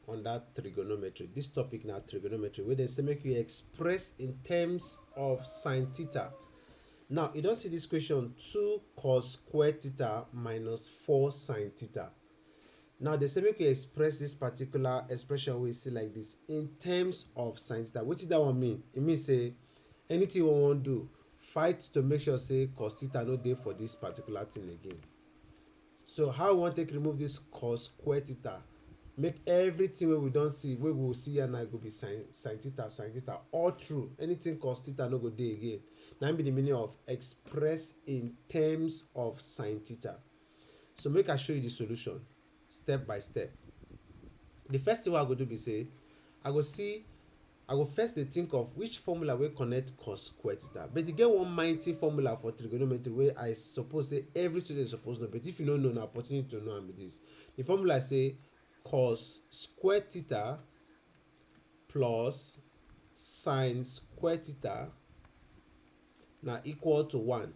under trigonometry. This topic now trigonometry, where they say make you express in terms of sine theta. Now you don't see this question 2 cos square theta minus 4 sine theta. Now they say make you express this particular expression we see like this in terms of sine theta. What did that one mean? It means say anything we want to do, fight to make sure say cos theta no dey for this particular thing again. So how we want to remove this cos square theta? Make everything wey we don see, wey we will see here now go be sine theta all through. Anything cos theta no go dey again. Na be the meaning of express in terms of sine theta. So make I show you the solution step by step. The first thing wey I go do be say I go first dey think of which formula wey connect cos square theta. But e get one mighty formula for trigonometry wey I suppose say every student suppose know, but if you no know, na opportunity to know am be this. The formula say cos square theta plus sine square theta na equal to 1.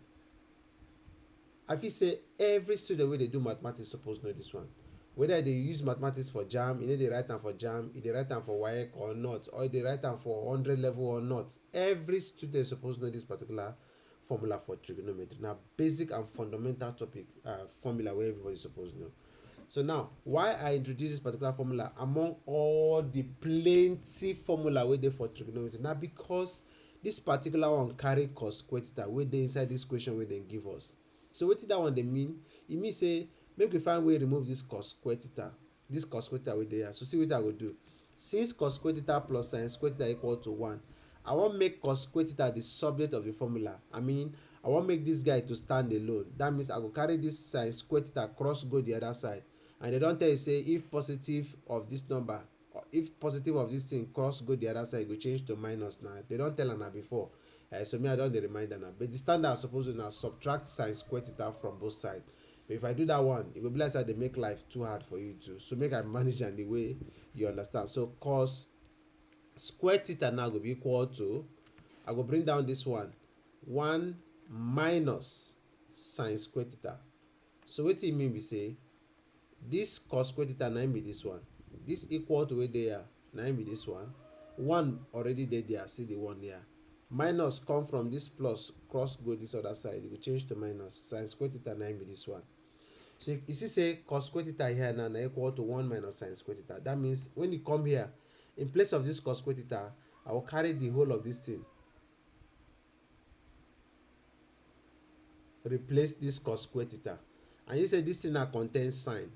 I fit say every student wey dey do mathematics suppose know this one. Whether they use mathematics for JAM, they write am for JAM, they write am for WAEC or not, or they write am for 100 level or not, every student suppose know this particular formula for trigonometry. Now basic and fundamental topic formula where everybody suppose know. So now why I introduce this particular formula among all the plenty formula wey dey for trigonometry, na because this particular one carry cos square theta wey dey inside this question wey dem give us. So wetin that one dey mean? E mean say make we find way remove this cos square theta, wey dey here. So see wetin I go do. Since cos square theta plus sine square theta equal to 1, I wan make cos square theta the subject of the formula. I wan make this guy to stand alone. That means I go carry this sine square theta cross go the other side. And they don tell you say if positive of this number, or if positive of this thing cross go the other side, e go change to minus. Now they don tell am before. So me I don dey remind am now. But the standard suppose to na subtract sine square theta from both sides. But if I do that one, it will be like say they make life too hard for you too. So make I manage am the way you understand. So cos square theta now will be equal to, I go bring down this one, 1 minus sine square theta. So what it mean be say this cos square theta na be this one. This equal to wey dey here na be this one. 1 already dey there. See the 1 there. Minus come from this plus cross go this other side. It will change to minus. Sine square theta na be this one. So you see say cos square theta here now na equal to 1 minus sine square theta. That means when you come here, in place of this cos square theta, I will carry the whole of this thing. Replace this cos square theta. And you say this thing now contains sine.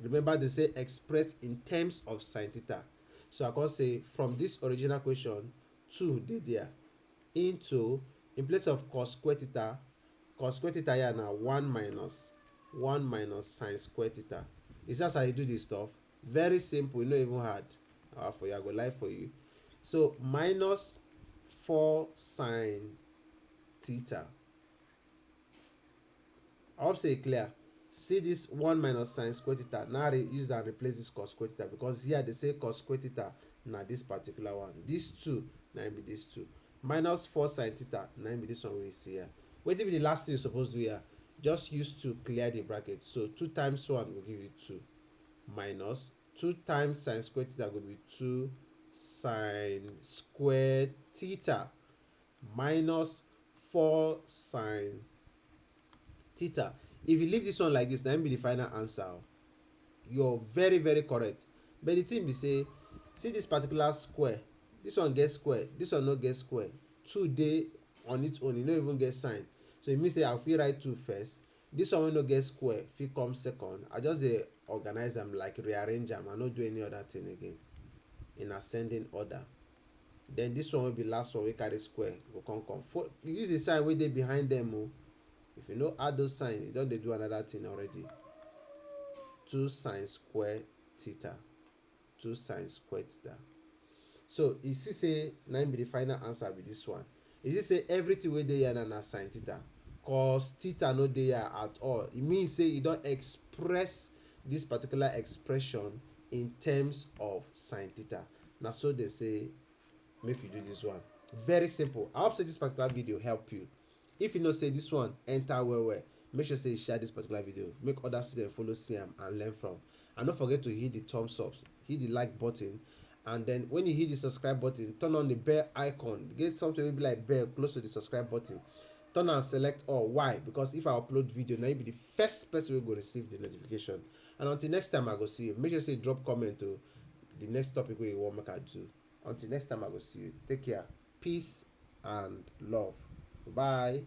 Remember they say express in terms of sine theta. So I can say from this original question, 2 dey there, into, in place of cos square theta here now 1 minus sine square theta. Is that how you do this stuff? Very simple, not even hard. For you, I go lie for you. So minus 4 sine theta. I hope say clear. See this 1 minus sine square theta. Now use and replace this cos square theta, because here they say cos square theta na this particular one. This 2 na be this 2. Minus 4 sine theta na be this one we see here. Wetin be the last thing you suppose do here? Just use 2 clear the bracket. So 2 times 1 will give you 2. Minus 2 times sine square theta will be 2 sine square theta. Minus 4 sine theta. If you leave this one like this, that will be the final answer. You're very, very correct. But the thing be say, see this particular square. This one gets square. This one not get square. 2 dey on its own. You don't even get sign. So it means say I fit write 2 first. This one will not get square. Fit come second. I just organize them, like rearrange them. I not do any other thing again in ascending order. Then this one will be last one. We carry square. Go come. You use the sign wey dey behind them. Oh. If you no add those signs, you don't do another thing already. 2 sine square theta. 2 sine square theta. So you see say na be the final answer with this one. You see say everything wey dey here na sine theta. Cos theta no dey here at all. It means say you don't express this particular expression in terms of sine theta. Now so they say make you do this one. Very simple. I hope say this particular video help you. If you know say this one enter well, make sure say you share this particular video. Make other students follow see am and learn from. And don't forget to hit the thumbs up. hit the like button, and then when you hit the subscribe button, turn on the bell icon. Get something maybe like bell close to the subscribe button. Turn and select all. Why? Because if I upload video, now you be the first person who go receive the notification. And until next time I go see you, make sure say drop comment to the next topic where you want make I do. Until next time I go see you, take care, peace and love. Bye.